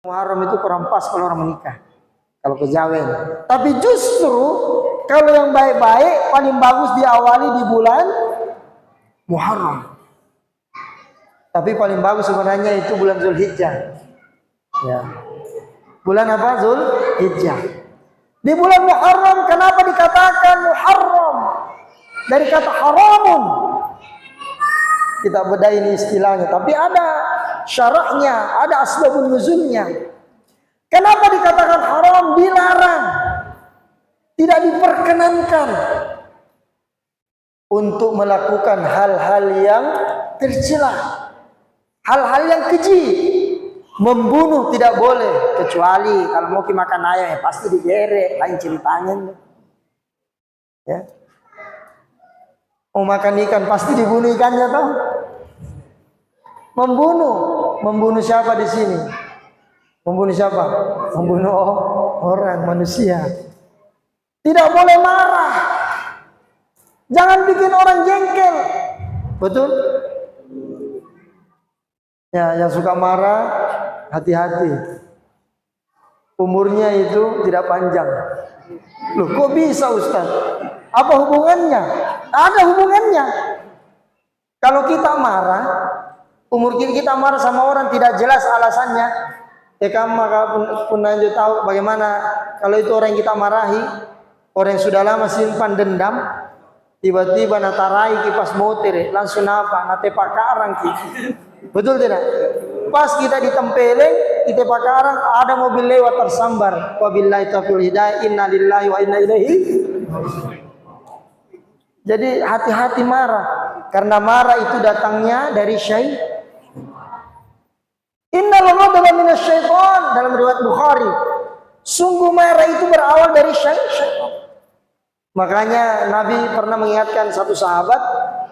Muharram itu kurang pas kalau orang menikah, kalau kejawen. Tapi justru kalau yang baik-baik paling bagus diawali di bulan Muharram. Tapi paling bagus sebenarnya itu bulan Zulhijjah. Ya. Bulan apa? Zulhijjah. Di bulan Muharram kenapa dikatakan Muharram? Dari kata haramun. Kita bedah ini istilahnya, tapi ada syarahnya, ada asbabun nuzulnya. Kenapa dikatakan haram? Dilarang, tidak diperkenankan untuk melakukan hal-hal yang tercela, hal-hal yang keji. Membunuh tidak boleh, kecuali kalau mau makan ayam ya pasti digeret, lain ceritanya. Ya. Mau makan ikan pasti dibunuh ikannya toh. Membunuh siapa di sini? Membunuh siapa? Membunuh orang, manusia. Tidak boleh marah. Jangan bikin orang jengkel. Betul? Ya, yang suka marah hati-hati. Umurnya itu tidak panjang. Loh, kok bisa Ustaz? Apa hubungannya? Ada hubungannya. Kalau kita marah, umur kita marah sama orang tidak jelas alasannya, ya kamu pun lanjut tahu bagaimana kalau itu orang yang kita marahi, orang yang sudah lama simpan dendam, tiba-tiba natarai kipas motor, langsung apa? Natepak karang kita. Betul tidak? Pas kita ditempeleng, kita pakarang, ada mobil lewat tersambar. Wabillahi taufiq hidayah, inna lillahi wa inna ilaihi. Jadi hati-hati marah, karena marah itu datangnya dari syaitan. Innal ghadaba minasyaiton, dalam riwayat Bukhari. Sungguh marah itu berawal dari syaitan. Makanya Nabi pernah mengingatkan satu sahabat,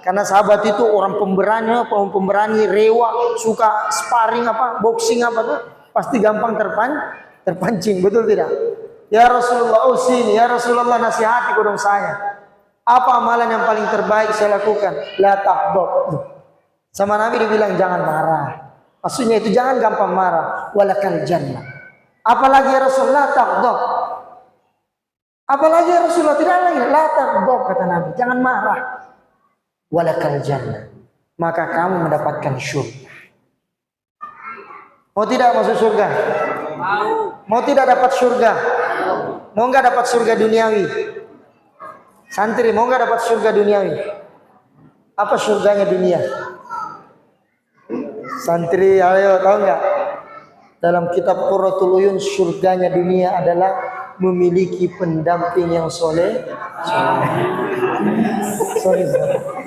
karena sahabat itu orang pemberani, rewa, suka sparring boxing tuh, pasti gampang terpancing, betul tidak? Ya Rasulullah, sini, ya Rasulullah nasihati kodong saya. Apa amalan yang paling terbaik saya lakukan? La taghdab. Sama Nabi dibilang jangan marah. Maksudnya itu jangan gampang marah. Walakal jannah. Apalagi ya Rasulullah taghdab. Apalagi ya Rasulullah tidak lagi la taghdab kata Nabi. Jangan marah. Walakal jannah. Maka kamu mendapatkan surga. Mau tidak masuk surga? Mau tidak dapat surga? Mau enggak dapat surga duniawi? Santri mau enggak dapat surga duniawi? Apa surganya dunia? Santri ayo tahu enggak? Dalam kitab Qurratul Uyun, surganya dunia adalah memiliki pendamping yang soleh. Sorry.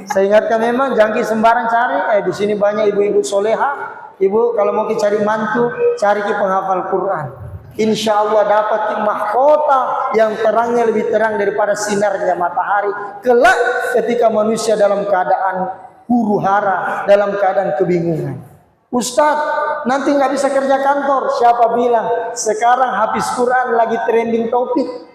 Saya ingatkan memang jangan sembarang cari. Di sini banyak ibu-ibu soleha. Ibu kalau mau cari mantu, cari penghafal Quran. Insya Allah dapat mahkota yang terangnya lebih terang daripada sinarnya matahari. Kelak ketika manusia dalam keadaan huru hara, dalam keadaan kebingungan. Ustadz, nanti nggak bisa kerja kantor. Siapa bilang? Sekarang hafiz Quran lagi trending topik.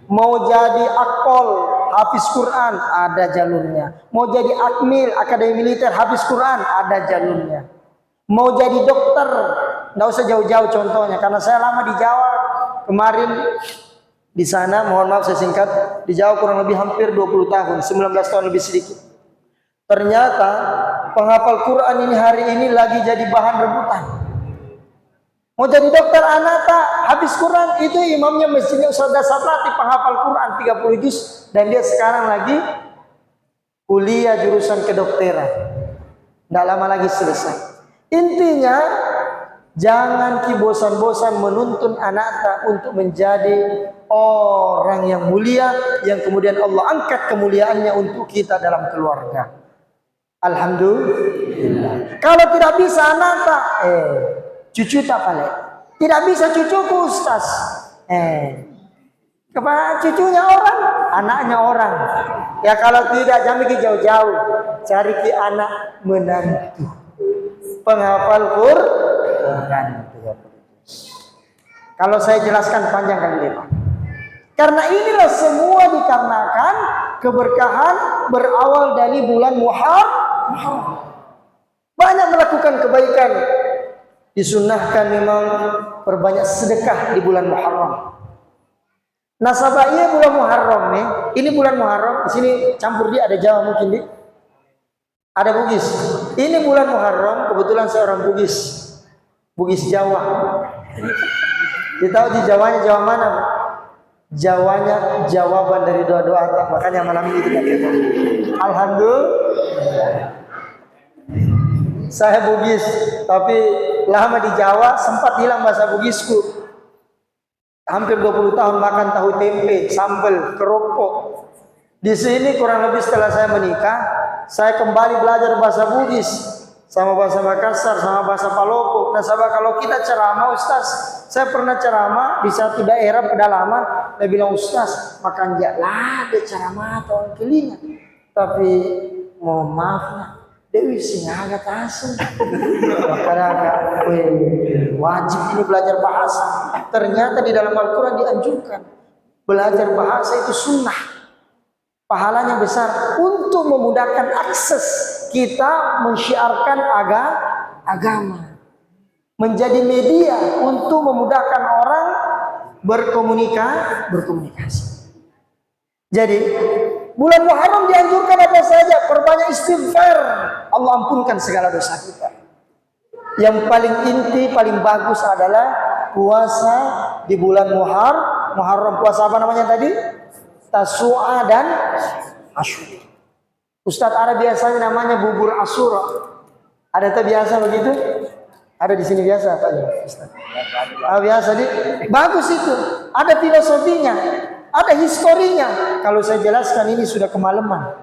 Mau jadi akpol, hafiz Quran, ada jalurnya. Mau jadi akmil, akademi militer, hafiz Quran, ada jalurnya. Mau jadi dokter, nggak usah jauh-jauh contohnya, karena saya lama di Jawa. Kemarin di sana, mohon maaf saya singkat, di Jawa kurang lebih hampir 20 tahun, 19 tahun lebih sedikit. Ternyata penghafal Quran ini hari ini lagi jadi bahan rebutan. Mau jadi dokter anata, habis Quran, itu imamnya masjidnya Ustaz Satrati penghafal Quran 30 juz, dan dia sekarang lagi kuliah jurusan kedokteran. Tidak lama lagi selesai. Intinya jangan bosan-bosan menuntun anak untuk menjadi orang yang mulia, yang kemudian Allah angkat kemuliaannya untuk kita dalam keluarga. Alhamdulillah. Kalau tidak bisa anak cucu tak paling. Tidak bisa cucuku Ustaz. Kepada cucunya orang, anaknya orang. Ya kalau tidak jangan pergi jauh-jauh, cari ke anak menantu. Penghafal Quran. Kalau saya jelaskan panjang kali lebar. Karena inilah semua dikarenakan keberkahan berawal dari bulan Muharram. Banyak melakukan kebaikan Disunnahkan memang perbanyak sedekah di bulan Muharram. Nasabah iya bulan Muharram nih. Ini bulan Muharram. Di sini campur dia ada Jawa mungkin nih. Ada Bugis. Ini bulan Muharram, kebetulan seorang Bugis. Bugis Jawa. Kita tahu di Jawanya Jawa mana? Jawanya jawaban dari doa-doa. Makanya malam ini kita ketemu. Alhamdulillah. Saya Bugis, tapi lama di Jawa, sempat hilang bahasa Bugisku. Hampir 20 tahun makan tahu tempe, sambal, keropok. Di sini kurang lebih setelah saya menikah, saya kembali belajar bahasa Bugis sama bahasa Makassar, sama bahasa Palopo. Nah, sahabat, kalau kita ceramah, Ustaz, saya pernah ceramah di satu daerah pedalaman, dia bilang, Ustaz, makan lah ada ceramah atau kelinga. Tapi mohon maaf lah, Dewi singaga tasem. Makanya wajib ini belajar bahasa. Ternyata di dalam Al-Quran dianjurkan belajar bahasa itu sunnah. Pahalanya besar untuk memudahkan akses kita mensyiarkan agama. Menjadi media untuk memudahkan orang berkomunikasi. Jadi bulan Muharram dianjurkan apa saja? Perbanyak istighfar. Allah ampunkan segala dosa kita. Yang paling inti, paling bagus adalah puasa di bulan Muharram. Puasa apa namanya tadi? Tasu'a dan Asyura. Ustadz, ada biasanya namanya bubur Asyura. Ada tak biasa begitu? Ada di sini biasa Pak Ustadz. Biasa di. Bagus itu. Ada filosofinya, ada historinya. Kalau saya jelaskan ini sudah kemalaman.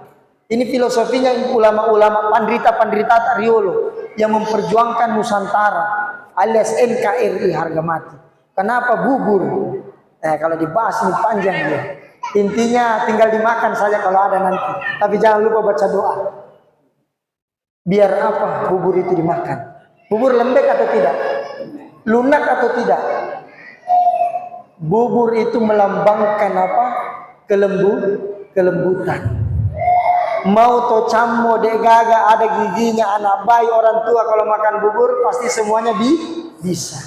Ini filosofinya ulama-ulama pandrita-pandrita Riolo yang memperjuangkan Nusantara alias NKRI harga mati. Kenapa bubur? Kalau dibahas ini panjang dia. Intinya tinggal dimakan saja kalau ada nanti. Tapi jangan lupa baca doa. Biar apa bubur itu dimakan? Bubur lembek atau tidak? Lunak atau tidak? Bubur itu melambangkan apa? Kelembutan. Mau to cammo dek gaga ada giginya anak bayi orang tua kalau makan bubur pasti semuanya bisa.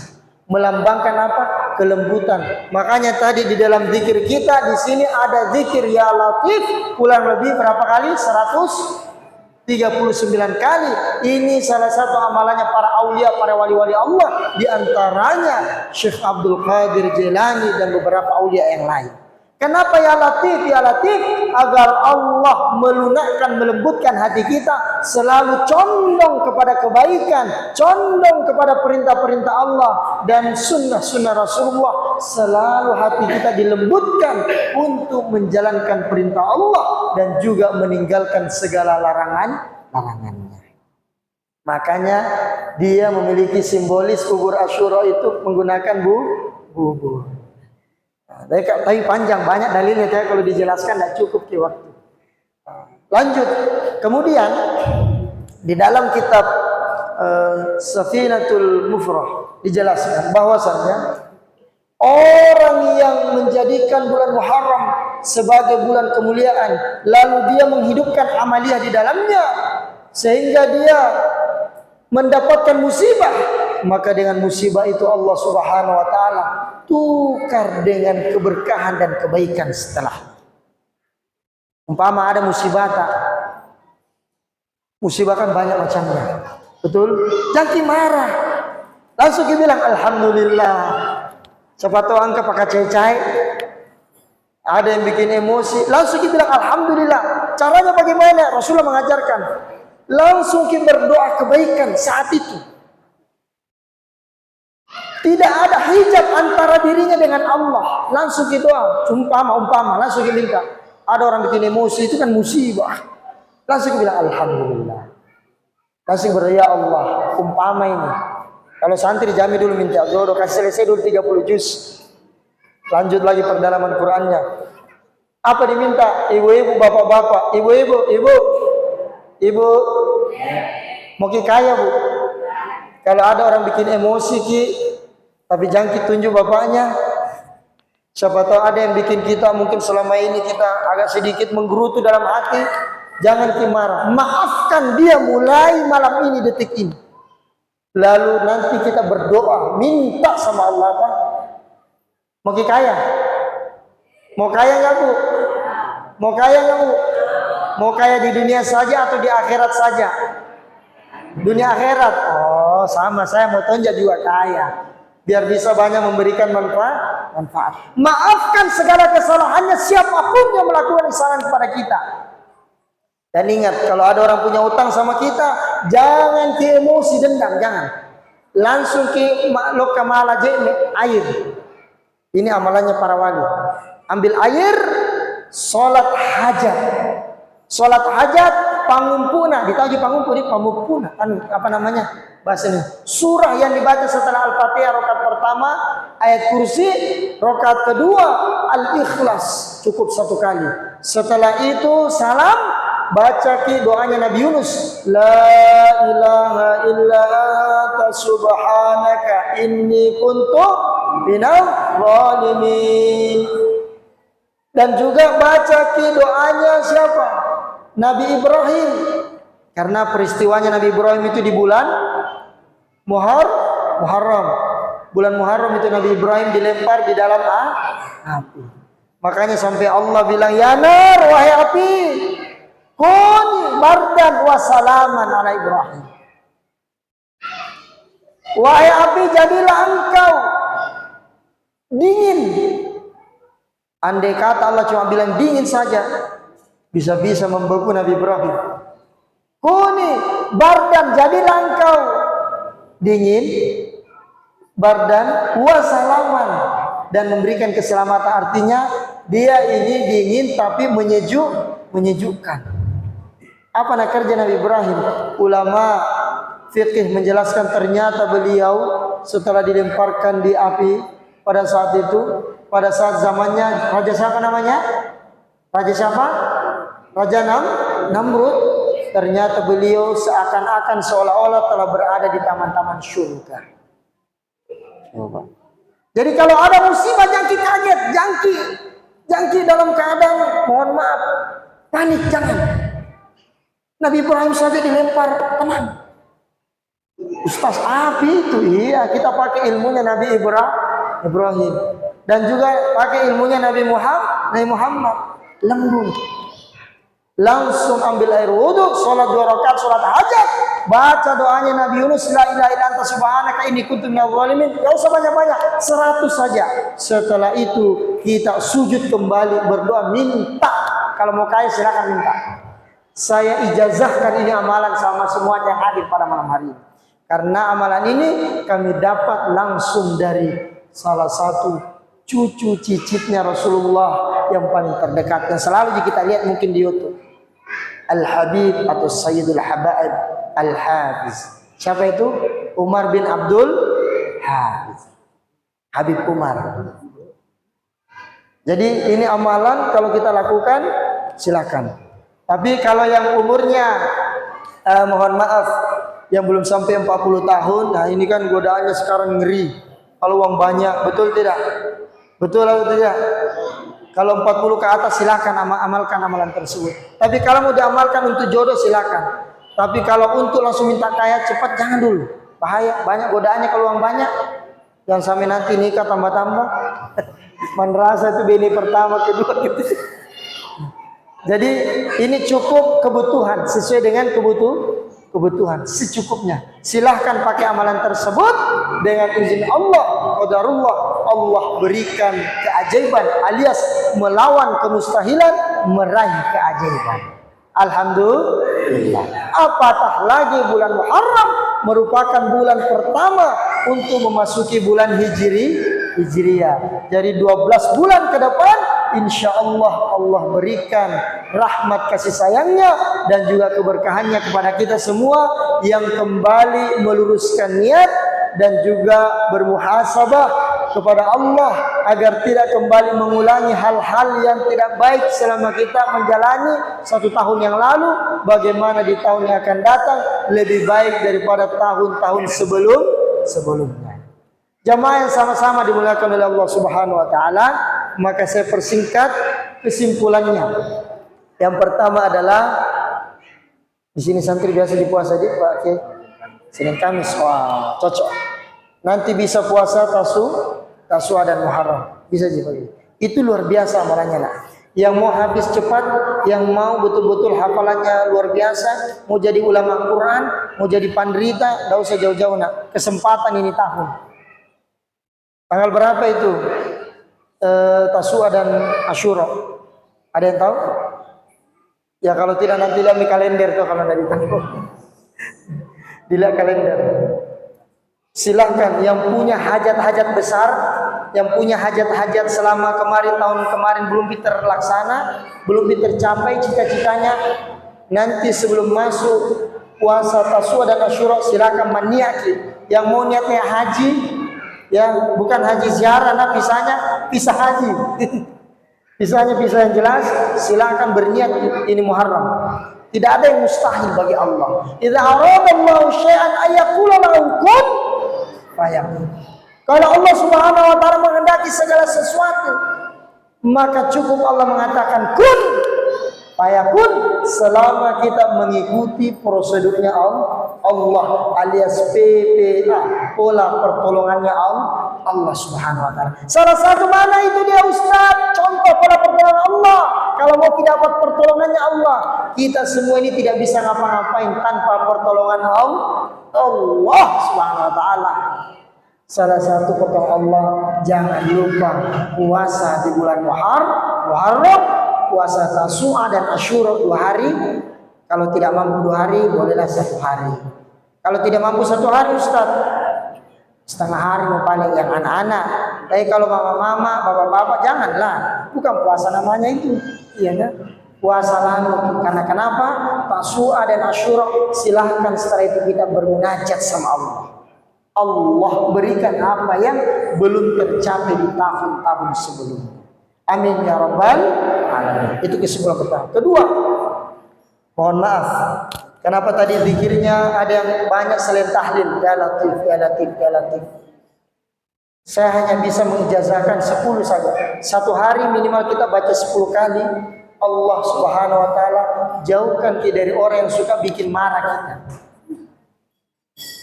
Melambangkan apa? Kelembutan. Makanya tadi di dalam zikir kita di sini ada zikir ya Latif kurang lebih berapa kali? 139 kali. Ini salah satu amalannya para aulia, para wali-wali Allah, di antaranya Syekh Abdul Qadir Jilani dan beberapa aulia yang lain. Kenapa ya Latif? Ya Latif agar Allah melunakkan, melembutkan hati kita, selalu condong kepada kebaikan, condong kepada perintah-perintah Allah dan sunnah-sunnah Rasulullah. Selalu hati kita dilembutkan untuk menjalankan perintah Allah dan juga meninggalkan segala larangannya. Makanya dia memiliki simbolis bubur Asyura itu menggunakan bubur. Tapi panjang, banyak dalilnya ya, kalau dijelaskan tidak cukup ke waktu. Lanjut. Kemudian di dalam kitab Safinatul Mufrah dijelaskan bahwasannya orang yang menjadikan bulan Muharram sebagai bulan kemuliaan, lalu dia menghidupkan amaliyah di dalamnya sehingga dia mendapatkan musibah, maka dengan musibah itu Allah Subhanahu wa taala tukar dengan keberkahan dan kebaikan setelah. Umpama ada musibah tak? Musibah kan banyak macamnya. Betul? Jangan marah. Langsung kita bilang alhamdulillah. Siapa tahu angka pakai cai-cai. Ada yang bikin emosi, langsung kita bilang alhamdulillah. Caranya bagaimana? Rasulullah mengajarkan. Langsung kita berdoa kebaikan saat itu. Tidak ada hijab antara dirinya dengan Allah. Langsung kita doa. Umpama. Langsung kita minta. Ada orang bikin emosi, itu kan musibah. Langsung kita bilang alhamdulillah. Langsung berdoa, ya Allah, umpama ini. Kalau santri jami dulu minta jodoh, kasih selesai dulu 30 juz. Lanjut lagi perdalaman Qur'annya. Apa diminta? Ibu-ibu, bapak-bapak. Ibu. Mau ki kaya, Bu. Kalau ada orang bikin emosi ki, tapi jangan kita tunjuk bapaknya. Siapa tahu ada yang bikin kita mungkin selama ini kita agak sedikit menggerutu dalam hati. Jangan kita marah. Maafkan dia mulai malam ini, detik ini. lalu nanti kita berdoa, minta sama Allah apa? Mau kaya? Mau kaya nggak Bu? Mau kaya nggak Bu? Mau kaya di dunia saja atau di akhirat saja? Dunia akhirat. Oh, sama, saya mau tonjak juga kaya, biar bisa banyak memberikan manfaat. Maafkan segala kesalahannya siapapun yang melakukan kesalahan kepada kita. Dan ingat, kalau ada orang punya utang sama kita, jangan ke emosi dendam, jangan. Langsung ke lokamala air. Ini amalannya para wali. Ambil air, sholat hajat. Sholat hajat, pangumpuna. Ditaji pangumpuna. Kan apa namanya bahasa ini? Surah yang dibaca setelah Al-Fatihah rakaat pertama, ayat kursi, rakaat kedua Al-Ikhlas, cukup 1 kali. Setelah itu salam, baca ki doanya Nabi Yunus, la ilaha illa anta subhanaka inni kuntu minadh dhalimin. Dan juga baca ki doanya siapa? Nabi Ibrahim. Karena peristiwanya Nabi Ibrahim itu di bulan Muharram. Bulan Muharram itu Nabi Ibrahim dilempar di dalam api. Makanya sampai Allah bilang, ya nar, wahai api, kuni bardan wa salaman ala Ibrahim. Wahai api, jadilah engkau dingin. Andai kata Allah cuma bilang dingin saja, bisa-bisa membeku Nabi Ibrahim. Kuni bardan, jadilah engkau dingin, bardan wa salaman, dan memberikan keselamatan. Artinya dia ini dingin tapi menyejukkan. Apa nak kerja Nabi Ibrahim? Ulama fikih menjelaskan ternyata beliau setelah dilemparkan di api pada saat itu, pada saat zamannya raja siapa namanya? Raja siapa? Raja Namrud. Ternyata beliau seakan-akan seolah-olah telah berada di taman-taman surga. Jadi kalau ada musibah jangan kaget, jangki dalam keadaan mohon maaf panik, jangan. Nabi Ibrahim saja dilempar, tenang. Ustaz, api itu, iya, kita pakai ilmunya Nabi Ibrahim dan juga pakai ilmunya Nabi Muhammad, lembut. Langsung ambil air wudhu, sholat 2 rakaat, sholat hajat, baca doanya Nabi Yunus, la ilaha illa anta subhanaka inni kuntu minadh dhalimin. Gak usah banyak-banyak, 100 saja. Setelah itu kita sujud kembali, berdoa, minta. Kalau mau kaya silakan minta. Saya ijazahkan ini amalan sama semua yang hadir pada malam hari ini. Karena amalan ini kami dapat langsung dari salah satu cucu cicitnya Rasulullah yang paling terdekat, yang selalu kita lihat mungkin di YouTube. Al-Habib atau Sayyidul Habaib Al-Hafiz. Siapa itu? Umar bin Abdul Hafiz. Habib Umar. Jadi ini amalan kalau kita lakukan silakan. Tapi kalau yang umurnya mohon maaf yang belum sampai 40 tahun, nah ini kan godaannya sekarang ngeri. Kalau uang banyak, betul tidak? Betul atau tidak? Kalau 40 ke atas silakan amalkan amalan tersebut. Tapi kalau mau diamalkan untuk jodoh silakan. Tapi kalau untuk langsung minta kaya cepat jangan dulu. Bahaya, banyak godaannya kalau uang banyak. Jangan sampai nanti nikah tambah-tambah. Merasa itu bini pertama, kedua gitu. Jadi ini cukup kebutuhan, sesuai dengan kebutuhan secukupnya. Silahkan pakai amalan tersebut dengan izin Allah, qadarullah. Allah berikan keajaiban alias melawan kemustahilan, meraih keajaiban. Alhamdulillah. Apatah lagi bulan Muharram merupakan bulan pertama untuk memasuki bulan Hijriyah. Jadi 12 bulan ke depan insya Allah Allah berikan rahmat kasih sayangnya dan juga keberkahannya kepada kita semua yang kembali meluruskan niat dan juga bermuhasabah kepada Allah agar tidak kembali mengulangi hal-hal yang tidak baik selama kita menjalani 1 tahun yang lalu. Bagaimana di tahun yang akan datang lebih baik daripada tahun-tahun sebelumnya. Jamaah yang sama-sama dimuliakan oleh Allah Subhanahu wa taala, maka saya persingkat kesimpulannya. Yang pertama adalah di sini santri biasa di puasa di Pak. Senin Kamis, wah cocok. Nanti bisa puasa Tasua dan Muharram. Bisa juga. Itu luar biasa amalannya lah. Yang mau habis cepat, yang mau betul-betul hafalannya luar biasa, mau jadi ulama Quran, mau jadi panderita, tidak usah jauh-jauh nak. Kesempatan ini tahun. Tanggal berapa itu? Tasua dan Asyura. Ada yang tahu? Ya kalau tidak nanti lihat di kalender tuh kalau dari tahu. Dilihat kalender. Silahkan yang punya hajat-hajat besar, yang punya hajat-hajat selama tahun kemarin belum terlaksana, belum tercapai cita-citanya, nanti sebelum masuk puasa Tasua dan Asyura silakan meniati. Yang mau niatnya haji, ya bukan haji ziarah, nah pisah haji. Pisahnya pisah yang jelas, silakan berniat ini Muharram. Tidak ada yang mustahil bagi Allah. Idza aradallahu syai'an ayaqula lahu kun fayakun. Kalau Allah Subhanahu wa taala menghendaki segala sesuatu, maka cukup Allah mengatakan kun fayakun selama kita mengikuti prosedurnya Allah alias PPA, pola pertolongannya Allah Subhanahu wa taala. Salah satu mana itu dia Ustaz? Contoh pola pertolongan Allah. Kalau mau dapat pertolongannya Allah, kita semua ini tidak bisa ngapa-ngapain tanpa pertolongan Allah Subhanahu wa taala. Salah satu pertolongan Allah, jangan lupa puasa di bulan Muharram, puasa Tasua dan Asyura 2 hari. Kalau tidak mampu 2 hari, bolehlah 1 hari. Kalau tidak mampu 1 hari, Ustaz, setengah hari mau paling yang anak-anak. Tapi kalau mama-mama, bapak-bapak, janganlah. Bukan puasa namanya itu. Iya kan? Puasa lalu. Karena kenapa? Tasua dan Asyura, silahkan setelah itu kita bermunajat sama Allah. Allah berikan apa yang belum tercapai di tahun-tahun sebelumnya. Amin ya rabbal alamin. Itu kesimpulan pertama. Kedua, mohon maaf. Kenapa tadi zikirnya ada yang banyak selain tahlil? Ya Latif, ya Latif, ya Latif. Saya hanya bisa mengijazahkan 10 saja. 1 hari minimal kita baca 10 kali. Allah Subhanahu wa taala jauhkan kita dari orang yang suka bikin marah kita,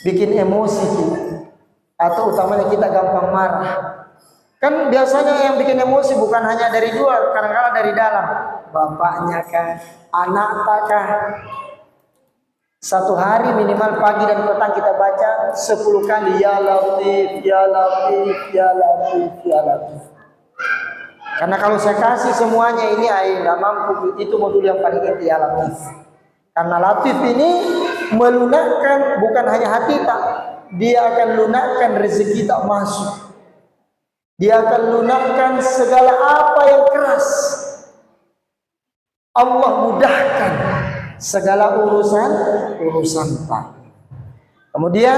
bikin emosi kita, atau utamanya kita gampang marah. Kan biasanya yang bikin emosi bukan hanya dari luar, kadang-kadang dari dalam. Bapaknya kah, anak kah. 1 hari minimal pagi dan petang kita baca 10 kali ya Latif, ya Latif, ya Latif, ya Latif. Karena kalau saya kasih semuanya ini nggak mampu, itu modul yang paling inti ya Latif. Karena Latif ini melunakkan bukan hanya hati tak, dia akan lunakkan rezeki tak masuk. Dia akan lunakkan segala apa yang keras. Allah mudahkan segala urusan tak. Kemudian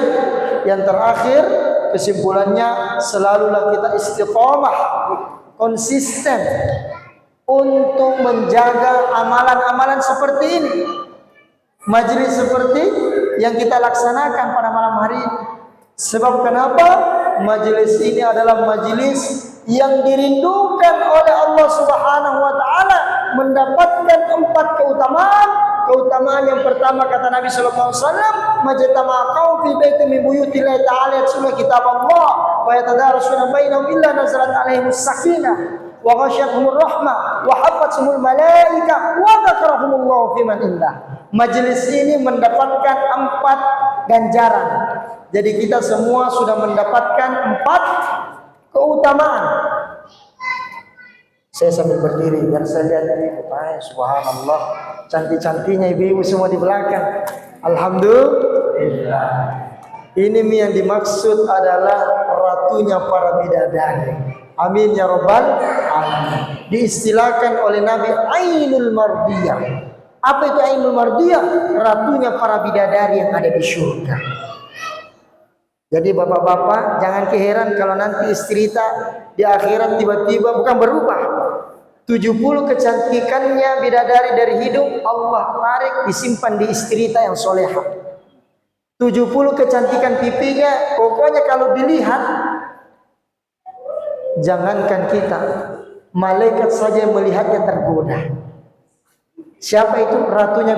yang terakhir kesimpulannya, selalulah kita istiqomah, konsisten untuk menjaga amalan-amalan seperti ini. Majelis seperti yang kita laksanakan pada malam hari ini. Sebab kenapa? Majelis ini adalah majelis yang dirindukan oleh Allah Subhanahu wa taala, mendapatkan 4 keutamaan. Keutamaan yang pertama kata Nabi sallallahu alaihi wasallam, majtama'a qaum fi baitin min buyutillahi ta'ala yatluna kitab Allah wa yatadarasuna bainahum illa nazalat alaihimus sakinah wa ghasyiyatuhumur rahmah wa hafathumul malaika wa dzakarahumullahu fi man indah. Majelis ini mendapatkan 4 ganjaran. Jadi kita semua sudah mendapatkan 4 keutamaan. Saya sambil berdiri biar saya lihat dari subhanallah, cantik-cantiknya ibu-ibu semua di belakang. Alhamdulillah. Ini yang dimaksud adalah ratunya para bidadari. Amin ya rabbal alamin. Diistilahkan oleh Nabi Ainul Mardiyah. Apa itu Ainul Mardiyah? Ratunya para bidadari yang ada di surga. Jadi bapak-bapak jangan keheran kalau nanti istri kita di akhirat tiba-tiba bukan berubah. 70 kecantikannya bidadari dari hidung Allah tarik disimpan di istri kita yang soleha. 70 kecantikan pipinya pokoknya kalau dilihat, jangankan kita, malaikat saja yang melihatnya tergoda. Siapa itu? Ratunya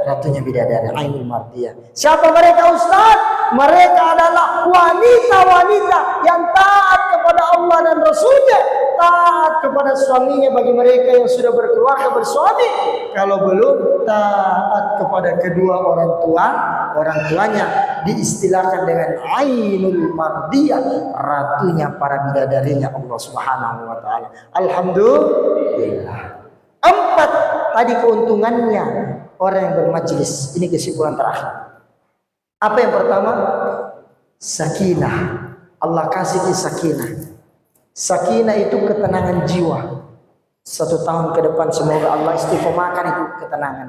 ratunya bidadari, Ainul Mardiyah. Siapa mereka Ustaz? Mereka adalah wanita-wanita yang taat kepada Allah dan Rasulnya, taat kepada suaminya bagi mereka yang sudah berkeluarga bersuami. Kalau belum, taat kepada kedua orang tuanya, diistilahkan dengan Ainul Mardiyah, ratunya para bidadarinya Allah Subhanahu wa taala. Alhamdulillah. 4 tadi keuntungannya orang yang bermajlis. Ini kesimpulan terakhir. Apa yang pertama? Sakinah. Allah kasih sakinah. Sakinah itu ketenangan jiwa. 1 tahun ke depan semoga Allah istiqomahkan itu ketenangan.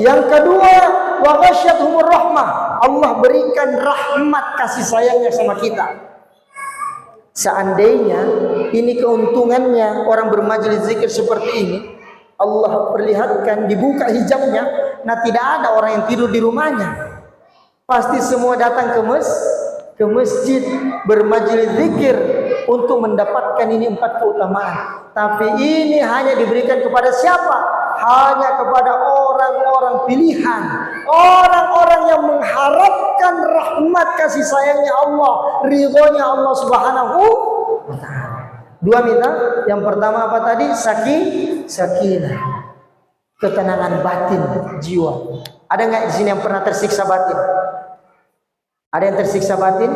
Yang kedua, wa ghasyiyatuhumur rahmah. Allah berikan rahmat kasih sayangnya sama kita. Seandainya ini keuntungannya orang bermajlis zikir seperti ini, Allah perlihatkan dibuka hijabnya, nah tidak ada orang yang tidur di rumahnya. Pasti semua datang ke masjid bermajlis zikir untuk mendapatkan ini 4 keutamaan. Tapi ini hanya diberikan kepada siapa? Hanya kepada orang-orang pilihan, orang-orang yang mengharapkan rahmat kasih sayangnya Allah, ridhonya Allah Subhanahu wa taala. 2 minta. Yang pertama apa tadi? Sakinah. Ketenangan batin jiwa. Ada nggak di sini yang pernah tersiksa batin? Ada yang tersiksa batin?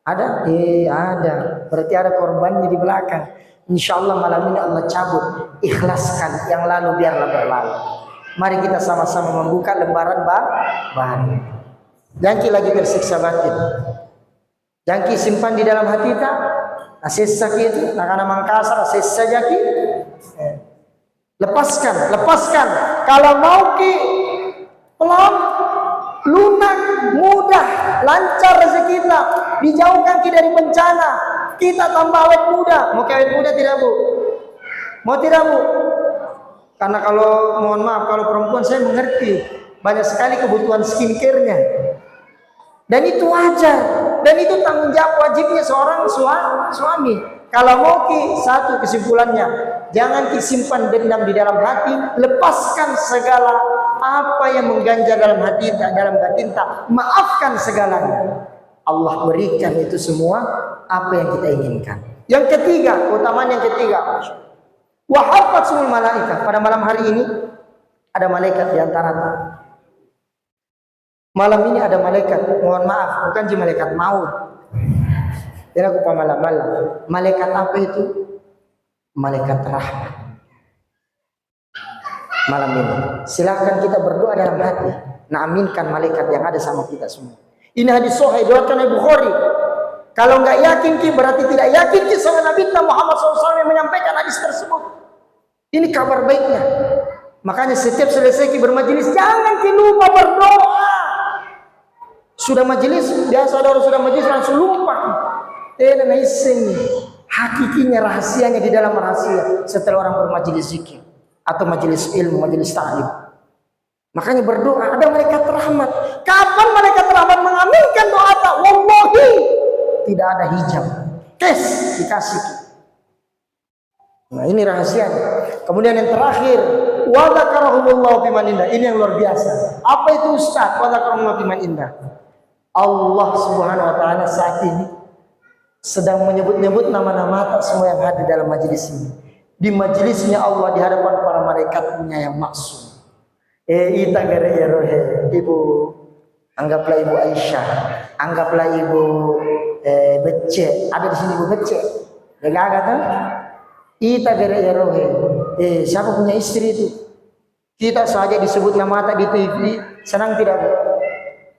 Ada? Ada. Berarti ada korbannya di belakang. Insya Allah malam ini Allah cabut. Ikhlaskan yang lalu biarlah berlalu. Mari kita sama-sama membuka lembaran baru. Jangki lagi tersiksa batin. Jangki simpan di dalam hati tak? Asesa itu, nakana mangkasar asesa jaki. Lepaskan. Kalau mau ki pelan, lunak, mudah, lancar rezeki kita, dijauhkan kita dari bencana, kita tambah awet muda. Mau awet muda tidak Bu? Mau tidak Bu? Karena kalau mohon maaf kalau perempuan saya mengerti banyak sekali kebutuhan skincare-nya, dan itu wajar, dan itu tanggung jawab wajibnya seorang suami. Kalau mau satu kesimpulannya, jangan simpan dendam di dalam hati, lepaskan segala apa yang mengganjal dalam hati dalam batin tak, maafkan segalanya. Allah berikan itu semua apa yang kita inginkan. Yang ketiga, keutamaan yang ketiga, wa hafatzul malaikah. Pada malam hari ini ada malaikat di antara kita. Malam ini ada malaikat, mohon maaf, bukan malaikat maut. Tidak aku malam-malam. Malaikat apa itu? Malaikat rahmat. Malam ini silakan kita berdoa dalam hati, nah aminkan malaikat yang ada sama kita semua. Ini hadis sahih diriwayatkan Imam Bukhari. Kalau nggak yakin berarti tidak yakin sama Nabi Muhammad SAW yang menyampaikan hadis tersebut. Ini kabar baiknya. Makanya setiap selesai bermajelis jangan lupa berdoa. Sudah majelis, biasa ada orang sudah majelis langsung lupa. Hakikinya rahasianya di dalam rahasia setelah orang bermajelis zikir atau majelis ilmu, majelis ta'lim. Makanya berdoa, ada malaikat rahmat. Kapan malaikat rahmat mengaminkan doa tak? Wallahi tidak ada hijab. Dikasih. Nah, ini rahasianya. Kemudian yang terakhir, wa dzakarahumullahu biman indah. Ini yang luar biasa. Apa itu Ustaz? Wa dzakarahumullahu biman indah. Allah Subhanahu wa taala saat ini sedang menyebut-nyebut nama-nama tak semua yang hadir dalam majelis ini. Di majelisnya Allah di hadapan para malaikatnya yang maksum. Ita gara ya rohe, Ibu, anggaplah Ibu Aisyah, anggaplah Ibu Becce, ada di sini Ibu Becce. Jaga tuh. Ita gara ya rohe. Siapa punya istri itu? Kita saja disebut nama tak di TV, senang tidak Bu?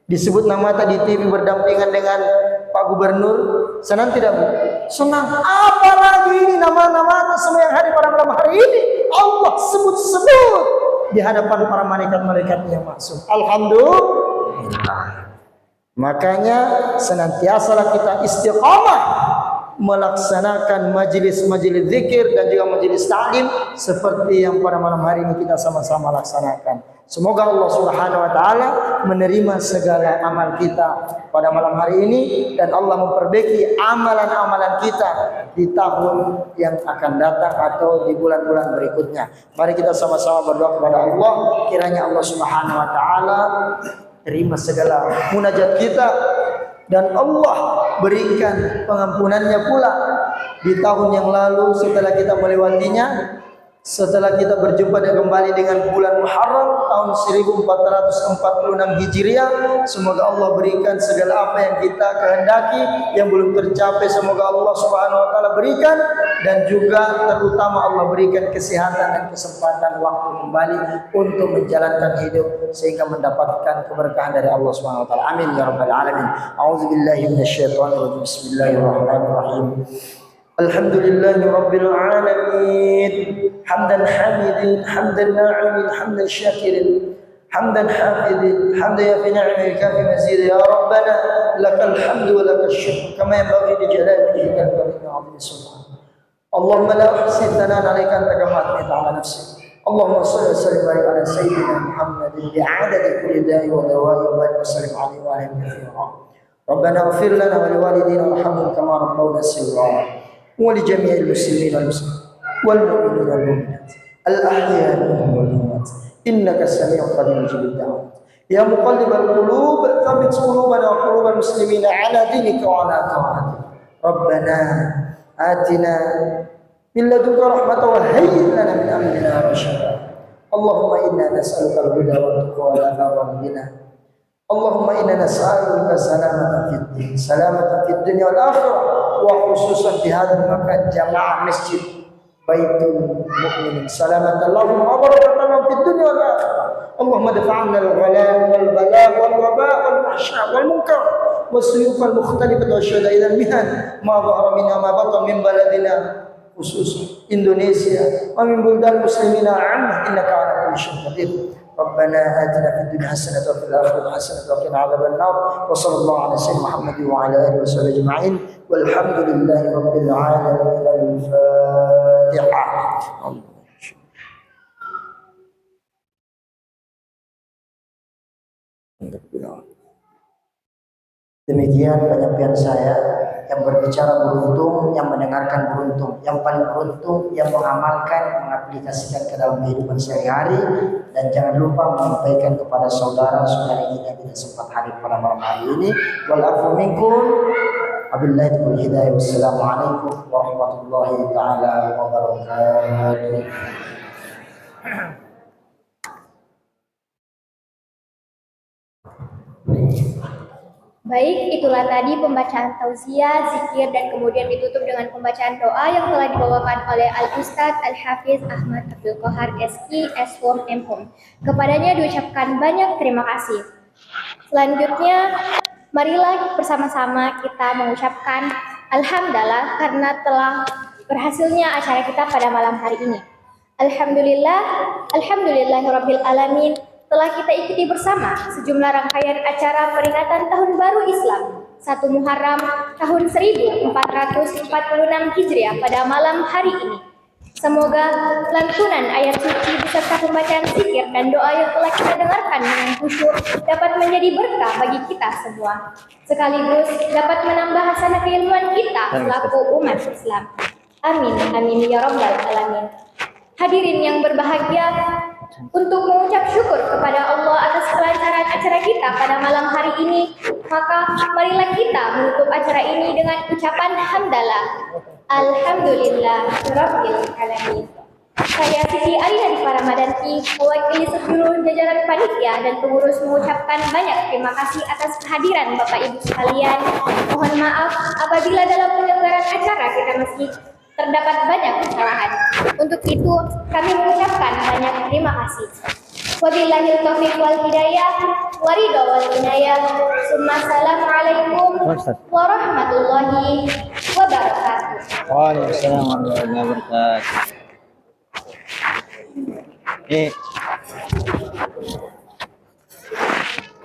Disebut nama tak di TV berdampingan dengan Pak Gubernur, senang tidak Bu? Senang. Apalagi ini nama-nama semua yang hadir pada malam hari ini Allah sebut-sebut di hadapan para malaikat-malaikat yang maksum. Alhamdulillah. Makanya senantiasalah kita istiqamah melaksanakan majelis-majelis zikir dan juga majelis ta'lim seperti yang pada malam hari ini kita sama-sama laksanakan. Semoga Allah Subhanahu wa taala menerima segala amal kita pada malam hari ini dan Allah memperbaiki amalan-amalan kita di tahun yang akan datang atau di bulan-bulan berikutnya. Mari kita sama-sama berdoa kepada Allah, kiranya Allah Subhanahu wa taala terima segala munajat kita dan Allah berikan pengampunannya pula di tahun yang lalu setelah kita melewatinya. Setelah kita berjumpa dan kembali dengan bulan Muharram tahun 1446 Hijriah, semoga Allah berikan segala apa yang kita kehendaki, yang belum tercapai semoga Allah Subhanahu wa taala berikan, dan juga terutama Allah berikan kesehatan dan kesempatan waktu kembali untuk menjalankan hidup sehingga mendapatkan keberkahan dari Allah Subhanahu wa taala. Amin ya rabbal alamin. A'udzubillahi minasyaitonir rajim. Bismillahirrahmanirrahim. Alhamdulillahi rabbil alamin. Hamdan hamidin, hamdan na'imin, hamdan syakirin, hamdan hafidin, hamdan yafi ni'mika kafi mazid. Ya Rabbana lakal hamdu wa lakal syukr kama yanbaghi li jalali wajhika al-karim wa 'azimi sultanik. Allahumma la uhsi thanan 'alaika anta kama athnayta 'ala nafsi. Allahumma shalli wa sallim wa barik 'ala sayyidina Muhammadin bi'adadi kulli da'i wa dawa'i wa barik wa sallim 'alaihi wa alihi katsira. Rabbana ighfir lana wa liwalidina warhamhum kama rabbawna shighara. ولجميع المسلمين والمسلمات والمؤمنين والمؤمنات الأحياء منهم والأموات إنك سميع قريب مجيب الدعوات يا مقلب القلوب ثبت قلوبنا وقلوب المسلمين على دينك وعلى طاعتك ربنا آتنا من لدنك رحمة وهيئ لنا من أمرنا رشدا اللهم إنا نسألك الهدى والتقى والعفاف والغنى اللهم إنا نسألك سلامة في الدين سلامة في الدنيا والآخرة وخصوصا في هذا المكان جماعة مسجد بيت المؤمنين سلامة اللهم وبركة لنا في الدنيا والآخرة اللهم ادفع عنا الغلاء والبلاء والوباء والفحشاء والمنكر والسيوف المختلفة والشدائد المهن ما ظهر منها ما بطن من بلدنا خصوصا إندونيسيا ومن بلدان المسلمين عامة إنك على كل شيء قدير ربنا آتنا في الدنيا حسنة وفي الآخرة حسنة وقنا عذاب النار وصلى الله على سيدنا محمد وعلى آله وصحبه أجمعين والحمد لله رب العالمين. الفاتحة. Demikian penyampaian saya. Yang berbicara beruntung, yang mendengarkan beruntung, yang paling beruntung yang mengamalkan, mengaplikasikan ke dalam kehidupan sehari-hari, dan jangan lupa menyampaikan kepada saudara-saudari kita yang tidak sempat hadir pada malam hari ini. Walafu minkum, wabillahi taufiq hidayah. Wassalamualaikum warahmatullahi taala wabarakatuh. Baik, itulah tadi pembacaan tausiah, zikir, dan kemudian ditutup dengan pembacaan doa yang telah dibawakan oleh Al-Ustadz Al-Hafiz Ahmad Abdul Qahar SI, S.Hom, M.Hom. Kepadanya diucapkan banyak terima kasih. Selanjutnya, marilah bersama-sama kita mengucapkan Alhamdulillah karena telah berhasilnya acara kita pada malam hari ini. Alhamdulillah, Alhamdulillahirabbil alamin. Telah kita ikuti bersama sejumlah rangkaian acara peringatan Tahun Baru Islam 1 Muharram tahun 1446 Hijriah pada malam hari ini. Semoga lantunan ayat suci beserta pembacaan zikir dan doa yang telah kita dengarkan dengan khusyuk dapat menjadi berkah bagi kita semua, sekaligus dapat menambah hasanah keilmuan kita selaku umat Islam. Amin, amin ya rabbal alamin. Hadirin yang berbahagia, untuk mengucap syukur kepada Allah atas kelancaran acara kita pada malam hari ini, maka marilah kita menutup acara ini dengan ucapan hamdalah. Alhamdulillah rabbil alamin. Saya Siti Alina Paramadanti, mewakili seluruh jajaran panitia dan pengurus mengucapkan banyak terima kasih atas kehadiran Bapak Ibu sekalian. Mohon maaf apabila dalam penyelenggaraan acara kita masih terdapat banyak kesalahan. Untuk itu, kami mengucapkan banyak terima kasih. Wabillahil taufiq wal hidayah, waridho wal inayah. Assalamualaikum warahmatullahi wabarakatuh. Waalaikumsalam warahmatullahi wabarakatuh.